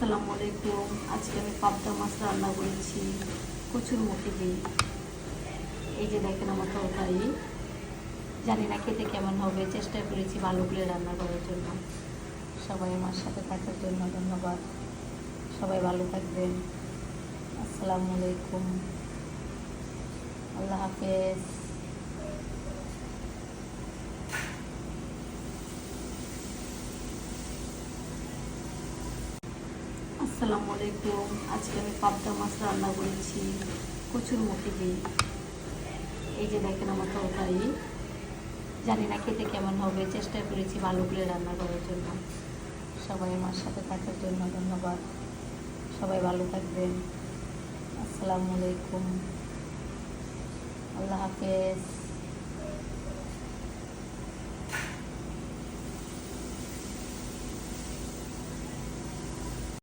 আসসালামু আলাইকুম। আজকে আমি পাবদা মাছ রান্না করেছি কচুরমুখী দিয়ে। এই যে দেখেন আমার তরকারি, জানি না খেতে কেমন হবে, চেষ্টা করেছি ভালো করে রান্না করার জন্য। সবাই আমার সাথে থাকার জন্য ধন্যবাদ। সবাই ভালো থাকবেন। আসসালামু আলাইকুম, আল্লাহ হাফেজ। আসসালামু আলাইকুম। আজকে আমি পাবদা মাছ রান্না করেছি কচুরমুখী দিয়ে। এই যে দেখেন আমার তরকারি, জানি না খেতে কেমন হবে, চেষ্টা করেছি ভালো করে রান্না করার জন্য। সবাই আমার সাথে থাকার জন্য ধন্যবাদ। সবাই ভালো থাকবেন। আসসালামু আলাইকুম, আল্লাহ হাফেজ।